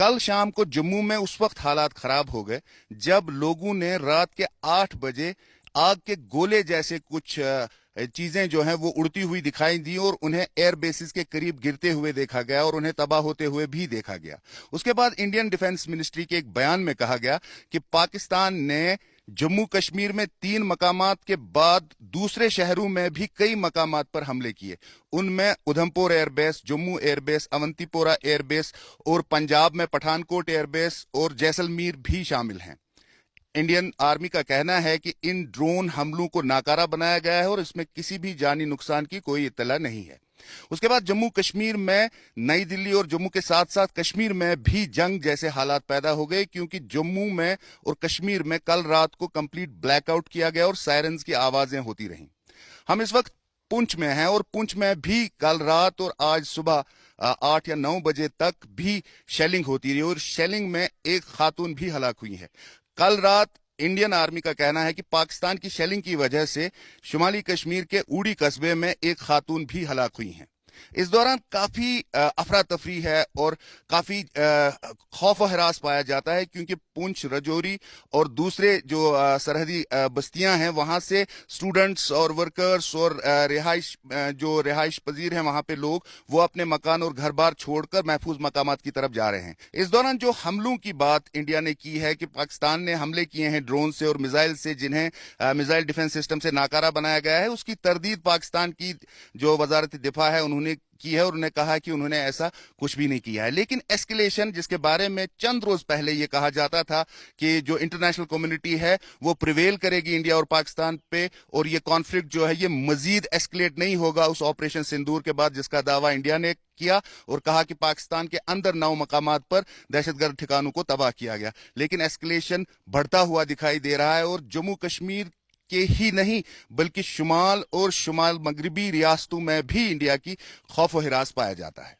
कल शाम को जम्मू में उस वक्त हालात खराब हो गए जब लोगों ने रात के 8 बजे आग के गोले जैसे कुछ चीजें जो हैं वो उड़ती हुई दिखाई दी और उन्हें एयर बेसिस के करीब गिरते हुए देखा गया और उन्हें तबाह होते हुए भी देखा गया। उसके बाद इंडियन डिफेंस मिनिस्ट्री के एक बयान में कहा गया कि पाकिस्तान ने जम्मू कश्मीर में 3 मकामात के बाद दूसरे शहरों में भी कई मकामात पर हमले किए। उनमें Udhampur airbase, Jammu airbase, Awantipora airbase और पंजाब में पठानकोट एयरबेस और जैसलमेर भी शामिल हैं। इंडियन आर्मी का कहना है कि इन ड्रोन हमलों को नाकारा बनाया गया है और इसमें किसी भी जानी नुकसान की कोई इत्तला नहीं है। उसके बाद जम्मू कश्मीर में नई दिल्ली और जम्मू के साथ साथ कश्मीर में भी जंग जैसे हालात पैदा हो गए, क्योंकि जम्मू में और कश्मीर में कल रात को कंप्लीट ब्लैकआउट किया गया और सायरन्स की आवाजें होती रहीं। हम इस वक्त पुंछ में हैं और पुंछ में भी कल रात और आज सुबह 8 या 9 बजे तक भी शेलिंग होती रही और शेलिंग में एक खातून भी हलाक हुई है। कल रात इंडियन आर्मी का कहना है कि पाकिस्तान की शेलिंग की वजह से शुमाली कश्मीर के उड़ी कस्बे में एक खातून भी हलाक हुई हैं। इस दौरान काफी अफरा तफरी है और काफी खौफ और हरास पाया जाता है, क्योंकि पुंछ, रजौरी और दूसरे जो सरहदी बस्तियां हैं वहां से स्टूडेंट्स और वर्कर्स और जो रिहाइश पजीर हैं वहां पे लोग वो अपने मकान और घर बार छोड़कर महफूज मकामात की तरफ जा रहे हैं। इस दौरान जो हमलों की बात इंडिया ने की है कि पाकिस्तान ने हमले किए हैं ड्रोन से और मिसाइल से, जिन्हें मिसाइल डिफेंस सिस्टम से नाकारा बनाया गया है, उसकी तरदीद पाकिस्तान की जो वजारत दिफा है उन्होंने की है और उन्होंने कहा कि उन्होंने ऐसा कुछ भी नहीं किया है। लेकिन एस्केलेशन, जिसके बारे में चंद रोज पहले ये कहा जाता था कि जो इंटरनेशनल कम्युनिटी है वो प्रिवेल करेगी इंडिया और पाकिस्तान पे और ये कॉन्फ्लिक्ट जो है ये मजीद एस्केलेट नहीं होगा उस ऑपरेशन सिंदूर के बाद, जिसका दावा इंडिया ने किया और कहा कि पाकिस्तान के अंदर 9 मकामात पर दहशतगर्द ठिकानों को तबाह किया गया। लेकिन एस्केलेशन बढ़ता हुआ दिखाई दे रहा है और जम्मू कश्मीर के ही नहीं बल्कि शुमाल और शुमाल मगरबी रियासतों में भी इंडिया की खौफ व हिरास पाया जाता है।